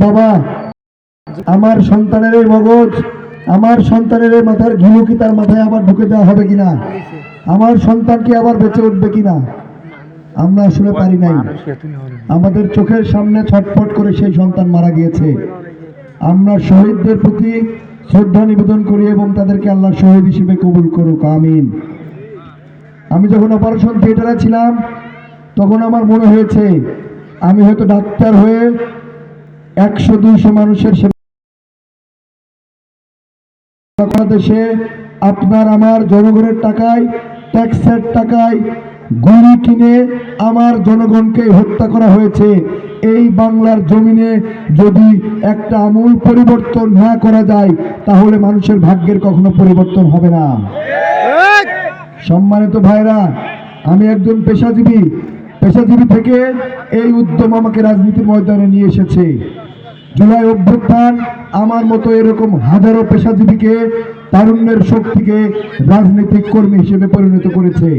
বাবা, আমার সন্তানের এই মগজ, আমার সন্তানের এই মাথার ঘিলু কি তার মাথায় আবার ঢুকে দেওয়া হবে কিনা, আমার সন্তান কি আবার বেঁচে উঠবে কিনা, আমরা আসলে পারি নাই। আমাদের চোখের সামনে ছটফট করে সেই সন্তান মারা গিয়েছে। আমরা শহীদদের প্রতি শ্রদ্ধা নিবেদন করি এবং তাদেরকে আল্লাহ শহীদ হিসেবে কবুল করুক, আমিন। আমি যখন অপারেশন থিয়েটারে ছিলাম তখন আমার মনে হয়েছে আমি হয়তো ডাক্তার হয়ে 100-200 মানুষের সেবা দেশে আপনার আমার জনগণের টাকায়, ট্যাক্সের টাকায় গুলি কিনে আমার জনগণকে হত্যা করা হয়েছে। এই বাংলার জমিনে যদি একটা আমূল পরিবর্তন না করা যায় তাহলে মানুষের ভাগ্যের কখনো পরিবর্তন হবে না। সম্মানিত ভাইরা, আমি একজন পেশাজীবী থেকে এই উদ্যম আমাকে রাজনীতির ময়দানে নিয়ে এসেছে। জুলাই অভ্যুত্থান আমার মতো এরকম হাজারো পেশাজীবীকে, তারুণ্যের শক্তিকে রাজনৈতিক কর্মী হিসেবে পরিণত করেছে।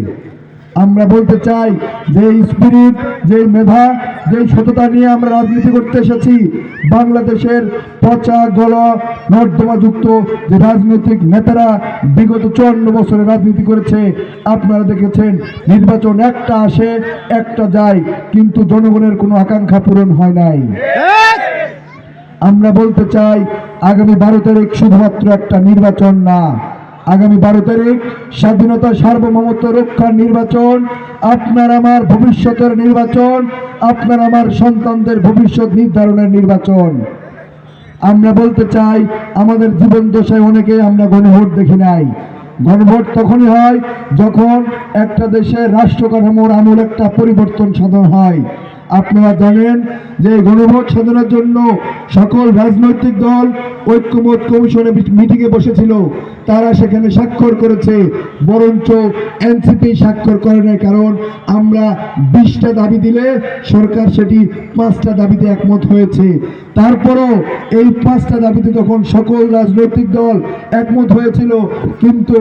আমরা বলতে চাই যে স্পিরিট, যে মেধা, যে সততা নিয়ে আমরা রাজনীতি করতে এসেছি, বাংলাদেশের পচা গলা নর্দমাযুক্ত যে রাজনৈতিক নেতারা বিগত 54 বছরে রাজনীতি করেছে, আপনারা দেখেছেন নির্বাচন একটা আসে একটা যায়, কিন্তু জনগণের কোনো আকাঙ্ক্ষা পূরণ হয় নাই। আমরা বলতে চাই আগামী 12 তারিখ শুধুমাত্র একটা নির্বাচন না, আগামী 12 তারিখ স্বাধীনতা সার্বভৌমত্ব রক্ষার নির্বাচন, আপনার আমার ভবিষ্যতের নির্বাচন, আপনার আমার সন্তানদের ভবিষ্যৎ নির্ধারণের নির্বাচন। আমরা বলতে চাই আমাদের জীবন দশায় অনেকে আমরা গণভোট দেখি নাই। গণভোট তখনই হয় যখন একটা দেশের রাষ্ট্র কাঠামোর আমূল একটা পরিবর্তন সাধন হয়। আপনারা জানেন যে গণভোট সাধনের জন্য সকল রাজনৈতিক দল ঐক্যমত কমিশনে মিটিংয়ে বসেছিল, তারা সেখানে স্বাক্ষর করেছে, বরঞ্চ এনসিপি স্বাক্ষর করে নাই। কারণ আমরা 20টা দাবি দিলে সরকার সেটি 5টা দাবিতে একমত হয়েছে। তারপরও এই 5টা দাবিতে যখন সকল রাজনৈতিক দল একমত হয়েছিল, কিন্তু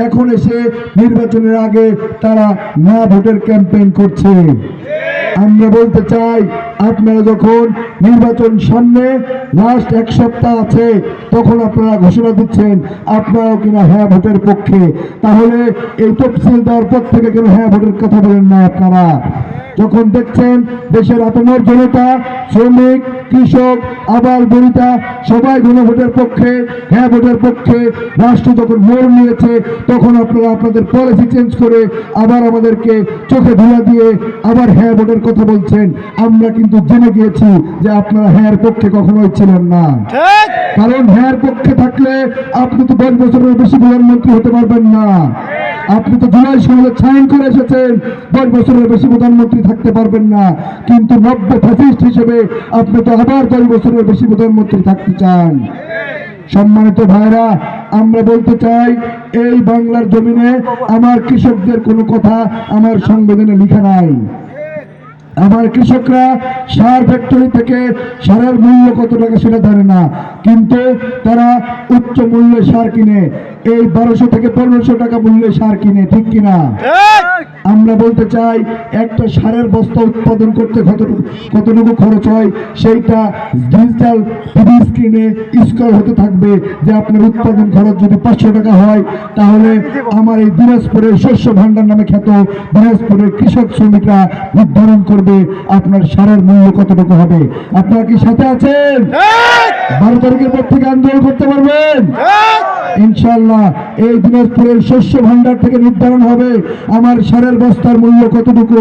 এখন এসে নির্বাচনের আগে তারা না ভোটের ক্যাম্পেইন করছে। আমরা বলতে চাই আপনারা যখন নির্বাচন সামনে লাস্ট 1 সপ্তাহ আছে তখন আপনারা ঘোষণা দিচ্ছেন আপনারাও কিনা হ্যাঁ ভোটের পক্ষে, তাহলে এই তফসিল দেওয়ার পর থেকে কেন হ্যাঁ ভোটের কথা বলেন না? আপনারা যখন দেখছেন দেশের আপামর জনতা, শ্রমিক, কৃষক, আবাল বনিতা সবাই গণভোটের পক্ষে, হ্যাঁ ভোটের পক্ষে, রাষ্ট্র যখন মোড় নিয়েছে তখন আপনারা আপনাদের পলিসি চেঞ্জ করে আবার আমাদেরকে চোখে ধুলা দিয়ে আবার হ্যাঁ ভোটের কথা বলছেন। আমরা কিন্তু জেনে গিয়েছি যে আপনারা হ্যাঁ পক্ষে কখনোই ছিলেন না। কারণ হ্যাঁ পক্ষে থাকলে আপনি তো 10 বছরের বেশি প্রধানমন্ত্রী হতে পারবেন না। আপনি তো জুলাই সনদে সাইন করে এসেছেন, 10 বছরের বেশি প্রধানমন্ত্রী থাকতে পারবেন না, কিন্তু নব্য ফ্যাসিস্ট হিসেবে আপনি তো আবার 10 বছরের বেশি প্রধানমন্ত্রী থাকতে চান। সম্মানিত ভাইরা, আমরা বলতে চাই এই বাংলার জমিনে আমার কৃষকদের কোনো কথা আমার সংবিধানে লেখা নাই। আমার কৃষকরা সার ফ্যাক্টরি থেকে সারের মূল্য কত টাকা সেটা জানে না, কিন্তু তারা উচ্চ মূল্যে সার কিনে, এই 1200 থেকে 1500 টাকা মূল্যে সার কিনে, ঠিক কিনা? আমরা বলতে চাই একটা সারের বস্তা উৎপাদন করতে কতটুকু খরচ হয় সেইটা ডিজিটাল টিভি স্ক্রিনে স্ক্রল হতে থাকবে যে আপনার উৎপাদন খরচ যদি 500 টাকা হয় তাহলে আমার এই দিনাজপুরের শস্য ভান্ডার নামে খ্যাত দিনাজপুরের কৃষক শ্রমিকরা নির্ধারণ করবে আপনার সারের মূল্য কতটুকু হবে। আপনারা কি সাথে আছেন? 12 তারিখের পর থেকে আন্দোলন করতে পারবেন ইনশাআল্লাহ। এই দিনাজপুরের শস্য ভান্ডার থেকে নির্ধারণ হবে আমার সারের বস্তার মূল্য কতটুকু,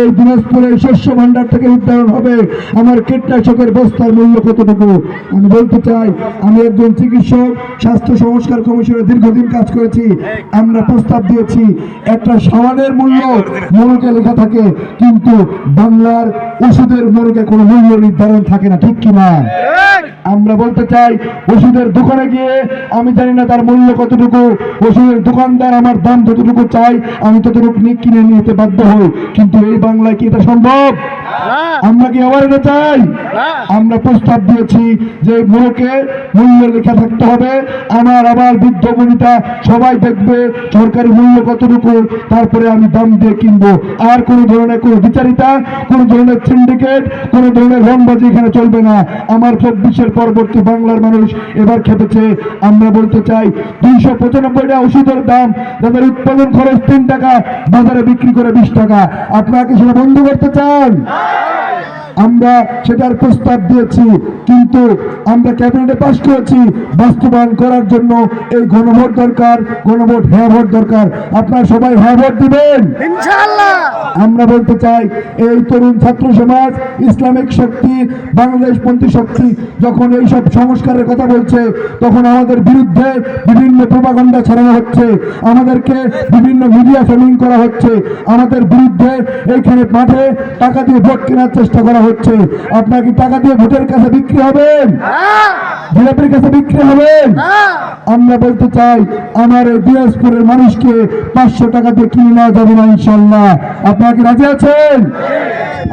এই দিনাজপুরের শস্য ভান্ডার থেকে নির্ধারণ হবে আমার কীটনাশকের বস্তার মূল্য কতটুকু। আমি বলতে চাই আমি একজন চিকিৎসক, স্বাস্থ্য সংস্কার কমিশনে দীর্ঘদিন কাজ করেছি। আমরা প্রস্তাব দিয়েছি একটা সাবানের মূল্য মোড়কে লেখা থাকে, কিন্তু বাংলার ওষুধের মোড়কে কোনো মূল্য নির্ধারণ থাকে না, ঠিক কিনা? আমরা বলতে চাই ওষুধের দোকানে গিয়ে আমি জানি না তার মূল্য কত কতটুকু, ওষুধের দোকানদার আমার দাম যতটুকু চাই আমি ততটুকু কিনে নিতে বাধ্য হই। কিন্তু এই বাংলায় কি এটা সম্ভব? আমরা কি আবার এটা চাই? আমরা প্রস্তাব দিয়েছি যে মূলকে মূল্য লেখা থাকতে হবে, আমার আবার বৃদ্ধ বনিতা সবাই দেখবে সরকারি মূল্য কতটুকু, তারপরে আমি দাম দিয়ে কিনবো। আর কোনো ধরনের কোনো বিচারিতা, কোনো ধরনের সিন্ডিকেট, কোনো ধরনের রংবাজি এখানে চলবে না। আমার 24-এর পরবর্তী বাংলার মানুষ এবার খেপেছে। আমরা বলতে চাই 295টা ওষুধের দাম, যাদের উৎপাদন খরচ 3 টাকা, বাজারে বিক্রি করে 20 টাকা। আপনারা কি সেটা বন্ধ করতে চান? আমরা সেটার প্রস্তাব দিয়েছি, কিন্তু আমরা ক্যাবিনেটে পাশ করেছি। বাস্তবায়ন করার জন্য এই গণভোট দরকার, গণভোট হ্যাঁ ভোট দরকার। আপনারা সবাই হ্যাঁ ভোট দিবেন ইনশাআল্লাহ। আমরা বলতে চাই এই তরুণ ছাত্র সমাজ, ইসলামিক শক্তি, বাংলাদেশপন্থী শক্তি যখন এইসব সংস্কারের কথা বলছে, তখন আমাদের বিরুদ্ধে বিভিন্ন প্রোপাগান্ডা ছড়ানো হচ্ছে, আমাদেরকে বিভিন্ন মিডিয়া ফেমিং করা হচ্ছে, আমাদের বিরুদ্ধে এইখানে মাঠে টাকা দিয়ে ভোট কেনার চেষ্টা করা হচ্ছে। আপনার কি টাকা দিয়ে ভোটের কাছে বিক্রি হবেন? জিলাপির কাছে বিক্রি হবেন? আমরা বলতে চাই আমার এই দিনাজপুরের মানুষকে 500 টাকা দিয়ে কিনে নেওয়া যাবে না ইনশাল্লাহ। আপনারা কি রাজি আছেন?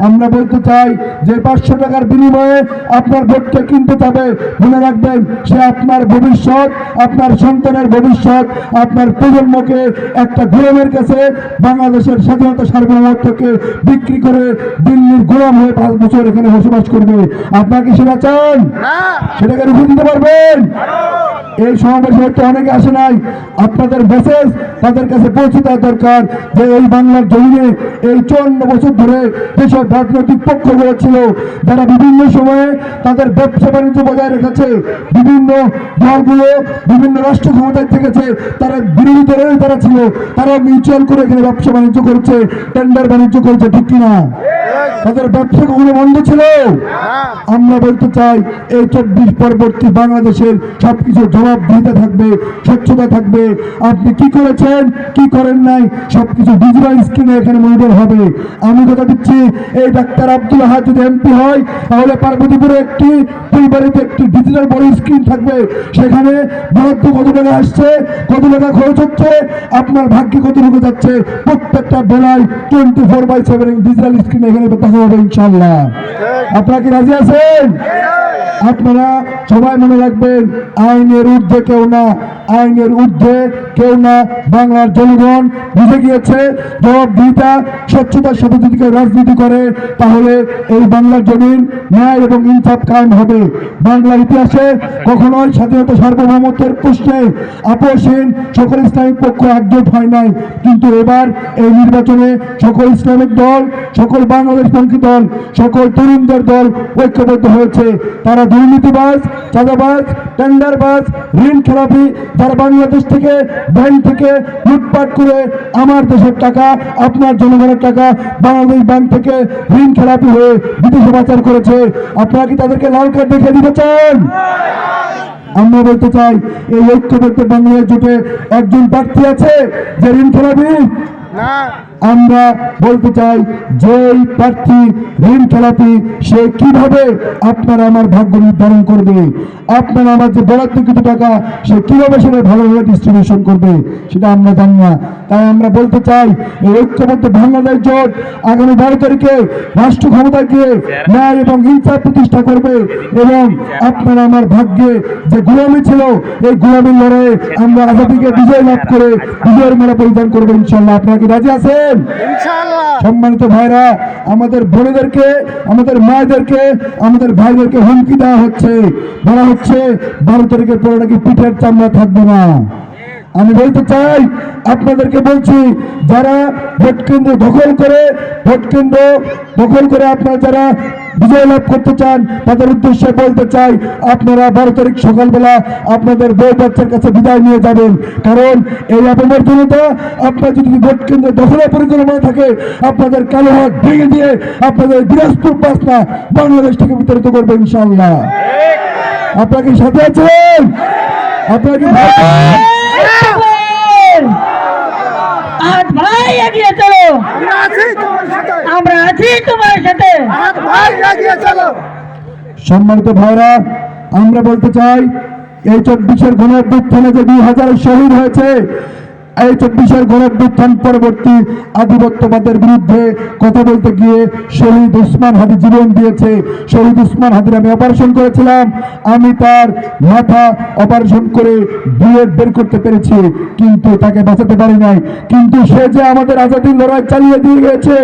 আমরা বলতে চাই যে 500 টাকার বিনিময়ে আপনার ভোটকে কিনতে যাবে, মনে রাখবেন সে আপনার ভবিষ্যৎ, আপনার সন্তানের ভবিষ্যৎ, আপনার প্রজন্মকে একটা গোলামের কাছে বাংলাদেশের স্বাধীনতা সার্বভৌমত্বকে বিক্রি করে দিল্লির গোলাম হয়ে 5 বছর এখানে বসবাস করবে। আপনারা কি সেটা চান? সেটাকে রুখে দিতে পারবেন? এই সমাবেশে হয়তো অনেকে আসে নাই, আপনাদের মেসেজ তাদের কাছে পৌঁছে দেওয়া দরকার যে এই বাংলার জমিনে এই 54 বছর ধরে যেসব রাজনৈতিক পক্ষগুলো ছিল, যারা বিভিন্ন সময়ে তাদের ব্যবসা বাণিজ্য বজায় রেখেছে, বিভিন্ন দলগুলো বিভিন্ন রাষ্ট্র ক্ষমতায় থেকেছে, তারা বিরোধী দলের যারা ছিল তারা মিউচুয়াল করে এখানে ব্যবসা বাণিজ্য করেছে, টেন্ডার বাণিজ্য করেছে, ঠিক কিনা? তাদের ব্যবসা কখনো বন্ধ ছিল? আমরা বলতে চাই এই 24 পরবর্তী বাংলাদেশের সবকিছু জবাব দিতে থাকবে, স্বচ্ছতা থাকবে। আপনি কি করেছেন, কি করেন নাই, সবকিছু ডিজিটাল স্ক্রিনে এখানে মনিটর হবে। আমি কথা দিচ্ছি এই ডাক্তার আব্দুল আহাদ যদি এমপি হয়, তাহলে পার্বতীপুরে একটি ফুলবাড়িতে একটি ডিজিটাল বড় স্ক্রিন থাকবে, সেখানে বরাদ্দ কত টাকা আসছে, কত টাকা খরচ হচ্ছে, আপনার ভাগ্যে কতটুকু যাচ্ছে, প্রত্যেকটা বেলায় 24/7 ডিজিটাল স্ক্রিনে এখানে দেখা হবে ইনশাল্লাহ। আপনারা কি রাজি আছেন? আপনারা সবাই মনে রাখবেন আইনের ঊর্ধ্বে কেউ না, আইনের ঊর্ধ্বে কেউ না। বাংলার জনগণ বুঝে গিয়েছে জবাবদিহিতা, স্বচ্ছতার সাথে যদি কেউ রাজনীতি করে তাহলে এই বাংলার জমিন ন্যায় এবং ইনসাফ কায়েম হবে। বাংলার ইতিহাসে কখনোই স্বাধীনতা সার্বভৌমত্বের প্রশ্নে আপোষহীন সকল ইসলামিক পক্ষ একজোট হয় নাই, কিন্তু এবার এই নির্বাচনে সকল ইসলামিক দল, সকল বাংলাদেশপন্থী দল, সকল তরুণদের দল ঐক্যবদ্ধ হয়েছে। তারা দুর্নীতিবাজ, চাঁদাবাজ, টেন্ডারবাজ, ঋণ খেলাপি, যারা বাংলাদেশ থেকে ব্যাংক থেকে লুটপাট করে আমার দেশের টাকা, আপনার জনগণের টাকা বাংলাদেশ ব্যাংক থেকে ঋণ খেলাপি হয়ে বিদেশে পাচার করেছে, আপনারা কি তাদেরকে লাল কার্ড দেখিয়ে দিতে চান? আমরা বলতে চাই এই ঐক্যবদ্ধ বাংলাদেশ জোটে একজন প্রার্থী আছে যে ঋণ খেলাপি? আমরা বলতে চাই যে প্রার্থী ঋণ খেলাপি সে কিভাবে আপনারা আমার ভাগ্য নির্ধারণ করবে, আপনারা আমার যে বরাদ্দকৃত টাকা সে কিভাবে সেটা ভালোভাবে ডিস্ট্রিবিউশন করবে সেটা আমরা জানি না। তাই আমরা বলতে চাই এই ঐক্যবদ্ধ বাংলাদেশ জোট আগামী 12 তারিখে রাষ্ট্র ক্ষমতায় গিয়ে ন্যায় এবং ইনসাফ প্রতিষ্ঠা করবে, এবং আপনারা আমার ভাগ্যে যে গোলামি ছিল এই গোলামির লড়াইয়ে আমরা আজাদিকে বিজয় লাভ করে বিজয়ের মেলা পরিধান করবো ইনশাল্লাহ। আপনারা কি রাজি আছেন? সম্মানিত ভাইরা, আমাদের বোনেদেরকে, আমাদের মায়েদেরকে, আমাদের ভাইদেরকে হুমকি দেওয়া হচ্ছে, বলা হচ্ছে 12 তারিখের পরে নাকি পিঠের চামড়া থাকবে না। আমি বলতে চাই আপনাদেরকে বলছি, যারা ভোট কেন্দ্র দখল করে আপনারা যারা বিজয় লাভ করতে চান তাদের উদ্দেশ্যে বলতে চাই আপনারা 12 তারিখ সকালবেলা আপনাদের বউ বাচ্চার কাছে বিদায় নিয়ে যাবেন, কারণ এই অপমের জনতা আপনার যদি ভোট কেন্দ্র দখলের পরিকল্পনা থাকে আপনাদের কালো হাত ভেঙে দিয়ে আপনাদের দিনাজপুর বাসনা বাংলাদেশ থেকে বিতাড়িত করবে ইনশাআল্লাহ। আপনারা কি সাথে আছেন? আপনারা কি ভাই এগিয়ে চলো, আমরা আছি তোমার সাথে। সম্মানিত ভাইরা, আমরা বলতে চাই এই 24-এর গণঅভ্যুত্থানে যে 2000 শহীদ হয়েছে, এই 24-এর গণঅভ্যুত্থান পরবর্তী আধিপত্যবাদের বিরুদ্ধে কথা বলতে গিয়ে শহীদ ওসমান হাদি জীবন দিয়েছে। শহীদ ওসমান হাদির আমি অপারেশন করেছিলাম, আমি তার মাথা অপারেশন করে বুলেট বের করতে পেরেছি, কিন্তু তাকে বাঁচাতে পারি নাই। কিন্তু সে যে আমাদের আজাদির লড়াই চালিয়ে দিয়ে গেছে,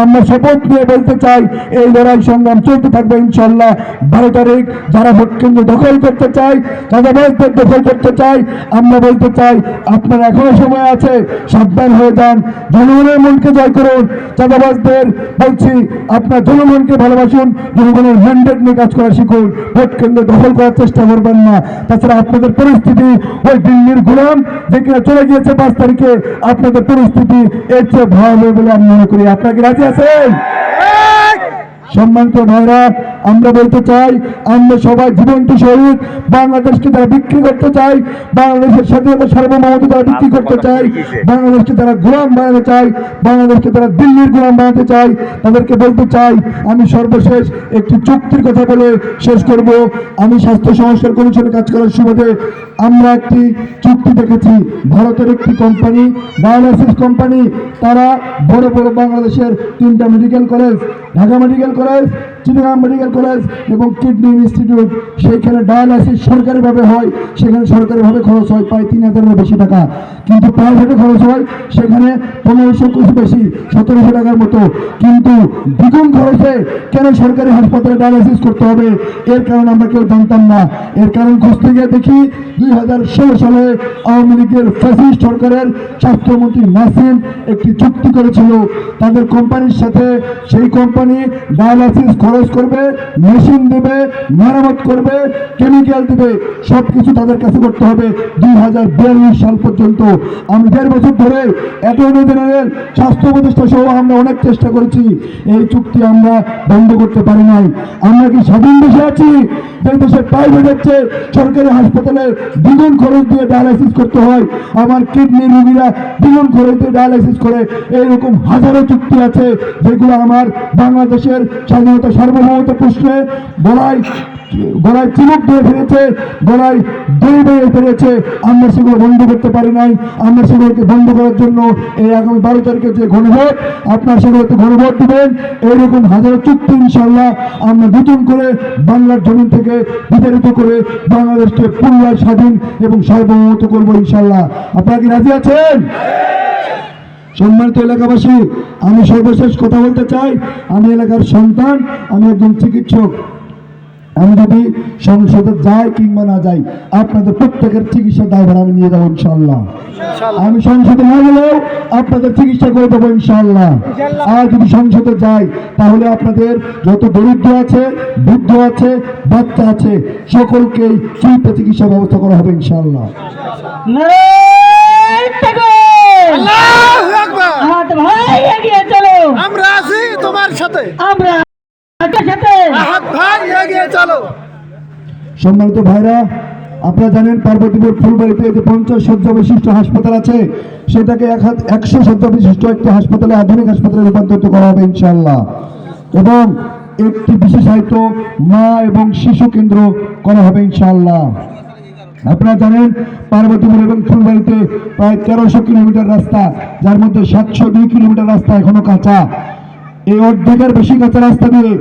আমরা শপথ নিয়ে বলতে চাই এই লড়াই সংগ্রাম চলতে থাকবে ইনশাল্লাহ। 12 তারিখ যারা ভোট কেন্দ্র দখল করতে চায়, চাঁদাবাজদের দখল করতে চায়, আমরা বলতে চাই আপনারা এখনো সময় আছে, সাবধান হয়ে যান, জনগণের মনকে জয় করুন। চাঁদাবাজদের বলছি আপনার জনগণকে ভালোবাসুন, জনগণের ম্যান্ডেট নিয়ে কাজ করা শিখুন, ভোট কেন্দ্র দখল করার চেষ্টা করবেন না। তাছাড়া আপনাদের পরিস্থিতি ওই দিল্লির গোলাম যেখানে চলে গিয়েছে 5 তারিখে, আপনাদের পরিস্থিতি এর চেয়ে ভয়াবহ বলে আমি মনে করি। আপনারা কি রাজি আছেন? সম্মানিত ভাইরা, আমরা বলতে চাই আমরা সবাই জীবন্ত শহীদ। বাংলাদেশকে তারা বিক্রি করতে চাই, বাংলাদেশের স্বাধীনতা সার্বভৌমত্ব তারা বিক্রি করতে চাই, বাংলাদেশকে তারা গোলাম বানাতে চাই, বাংলাদেশকে তারা দিল্লির গোলাম বানাতে চাই। তাদেরকে বলতে চাই, আমি সর্বশেষ একটি চুক্তির কথা বলে শেষ করব। আমি স্বাস্থ্য সংস্কার কমিশনে কাজ করার সুবাদে আমরা একটি চুক্তি দেখেছি। ভারতের একটি কোম্পানি, ডায়ালাইসিস কোম্পানি, তারা বড় বড় বাংলাদেশের 3টা medical college, Dhaka medical college, Chittagong medical college এবং কিডনি ইনস্টিটিউট, সেইখানে ডায়ালাইসিস সরকারিভাবে হয়, সেখানে সরকারিভাবে খরচ হয় প্রায় 3000-এর বেশি টাকা, কিন্তু প্রাইভেটে খরচ হয় সেখানে 1500 কিছু বেশি, 1700 টাকার মতো। কিন্তু দ্বিগুণ খরচে কেন সরকারি হাসপাতালে ডায়ালাইসিস করতে হবে, এর কারণ আমরা কেউ জানতাম না। এর কারণ খুঁজতে গিয়ে দেখি 2016 সালে আওয়ামী লীগের ফ্যাসিস্ট সরকারের স্বাস্থ্যমন্ত্রী নাসিম একটি চুক্তি করেছিল তাদের কোম্পানির সাথে। সেই কোম্পানি ডায়ালাইসিস খরচ করবে, মেশিন দেবে, মেরামত করবে, কেমিক্যাল দেবে, সবকিছু তাদের কাছে করতে হবে 2042 সাল পর্যন্ত। আমি 1.5 বছর ধরে অ্যাটর্নি জেনারেল, স্বাস্থ্য উপদেষ্টা সহ আমরা অনেক চেষ্টা করেছি, এই চুক্তি আমরা বন্ধ করতে পারি নাই। আমরা কি স্বাধীন দেশে আছি যে দেশে প্রাইভেট হচ্ছে সরকারি হাসপাতালে দ্বিগুণ খরচ দিয়ে ডায়ালাইসিস করতে হয়, আমার কিডনি রোগীরা দ্বিগুণ খরচ দিয়ে ডায়ালাইসিস করে? এইরকম হাজারো চুক্তি আছে যেগুলো আমার বাংলাদেশের স্বাধীনতা সার্বভৌমত্ব প্রশ্নে গলায় চিমুক দিয়ে ফেলেছে, গলায় দড়ি বেয়ে ফেলেছে। আমরা সেগুলো বন্ধ করতে পারি নাই। আমরা সেগুলোকে বন্ধ করার জন্য এই আগামী 12 তারিখে যে গণভোট, আপনারা সেগুলোতে গণভোট দিবেন। এইরকম হাজারো চুক্তি ইনশাল্লাহ আমরা নতুন করে বাংলার জমিন থেকে বিতাড়িত করে বাংলাদেশকে পুনরায় স্বাধীন এবং সার্বভৌমত্ব করবো ইনশাল্লাহ। আপনারা কি রাজি আছেন? সম্মানিত এলাকাবাসী, আমি সর্বশেষ কথা বলতে চাই, আমি এলাকার সন্তান, আমি একজন চিকিৎসক। আমি যদি সংসদে যাই কিংবা না যাই, আপনাদের প্রত্যেকের চিকিৎসার দায়ভার আমি নিয়ে যাবো ইনশাল্লাহ। আমি সংসদে না গেলেও আপনাদের চিকিৎসা করে দেবো ইনশাল্লাহ। আর যদি সংসদে যাই তাহলে আপনাদের যত দরিদ্র আছে, বৃদ্ধ আছে, বাচ্চা আছে, সকলকেই ফ্রিতে চিকিৎসা ব্যবস্থা করা হবে ইনশাল্লাহ। ভাই এগিয়ে চলো, আমরা আছি তোমার সাথে, আমরা সাথে। ভাই এগিয়ে চলো। সম্মানিত ভাইরা, আপনারা জানেন পার্বতীপুর ফুলবাড়িতে যে 50 শয্যা বিশিষ্ট হাসপাতাল আছে, সেটাকে 100 শয্যা বিশিষ্ট একটি হাসপাতালে, আধুনিক হাসপাতালে রূপান্তরিত করা হবে ইনশাল্লাহ। এবং একটি বিশেষায়িত মা এবং শিশু কেন্দ্র করা হবে ইনশাল্লাহ। আপনারা জানেন পার্বতীপুর এবং ফুলবাড়িতে প্রায় 1300 কিলোমিটার রাস্তা, যার মধ্যে 702 কিলোমিটার রাস্তা এখনো কাঁচা। এই অর্ধেকের বেশি কাঁচা রাস্তা দিয়ে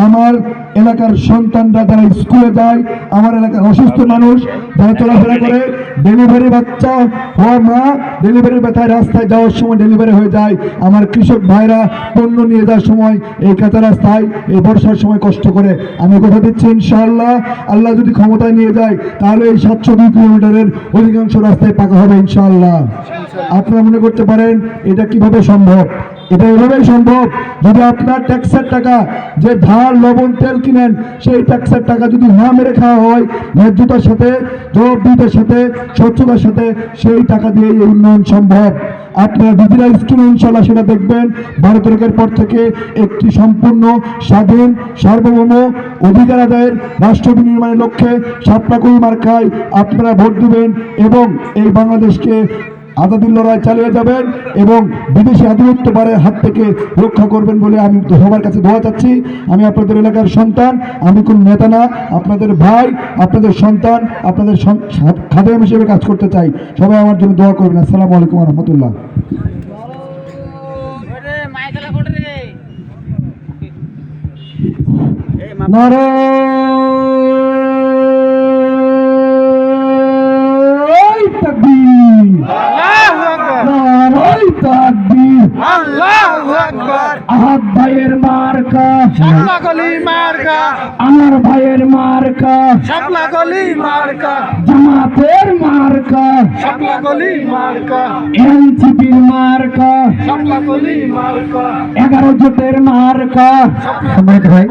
আমার এলাকার সন্তানরা যারা স্কুলে যায়, আমার এলাকার অসুস্থ মানুষ যারা চলাফেরা করে, ডেলিভারি বাচ্চা হওয়া মা ডেলিভারি ব্যথায় রাস্তায় যাওয়ার সময় ডেলিভারি হয়ে যায়, আমার কৃষক ভাইরা পণ্য নিয়ে যাওয়ার সময় এই কাঁচা রাস্তায় এই বর্ষার সময় কষ্ট করে। আমি কথা দিচ্ছি ইনশাআল্লাহ, আল্লাহ যদি ক্ষমতায় নিয়ে যায় তাহলে এই 702 কিলোমিটারের অধিকাংশ রাস্তায় পাকা হবে ইনশাআল্লাহ। আপনারা মনে করতে পারেন এটা কিভাবে সম্ভব? এটা এভাবেই সম্ভব যদি আপনার ট্যাক্সের টাকা, যে ধার লবণ তেল কিনেন, সেই ট্যাক্সের টাকা যদি না মেরে খাওয়া হয়, ন্যায্যতার সাথে, জবাবদিহিতার সাথে, স্বচ্ছতার সাথে, সেই টাকা দিয়ে এই উন্নয়ন সম্ভব। আপনারা ডিজিটাল স্ক্রিনে ইনশাল্লাহ সেটা দেখবেন। 12 তারিখের পর থেকে একটি সম্পূর্ণ স্বাধীন, সার্বভৌম, অধিকার আদায়ের রাষ্ট্র বিনির্মাণের লক্ষ্যে 7 মার্কায় আপনারা ভোট দিবেন এবং এই বাংলাদেশকে আজাদির লড়াই চালিয়ে যাবেন এবং বিদেশি আধিপত্যবাদের হাত থেকে রক্ষা করবেন বলে আমি সবার কাছে দোয়া চাচ্ছি। আমি আপনাদের এলাকার সন্তান, আমি কোন নেতা না, আপনাদের ভাই, আপনাদের সন্তান, আপনাদের খাদেম হিসেবে কাজ করতে চাই। সবাই আমার জন্য দোয়া করবেন। আসসালামু আলাইকুম ওয়া রাহমাতুল্লাহ। নারায়ে তাকবীর, নারায়ে তাকবীর। আল্লাহু আকবার। আহাদ ভাইয়ের মার্কা, শাপলা গলি মার্কা, আমার ভাইয়ের মার্কা, শাপলা গলি মার্কা, জামাতের মার্কা, শাপলা গলি মার্কা, এনসিপির মার্কা, শাপলা গলি মার্কা। 11 জোটের মার্কা। সম্মানিত ভাই,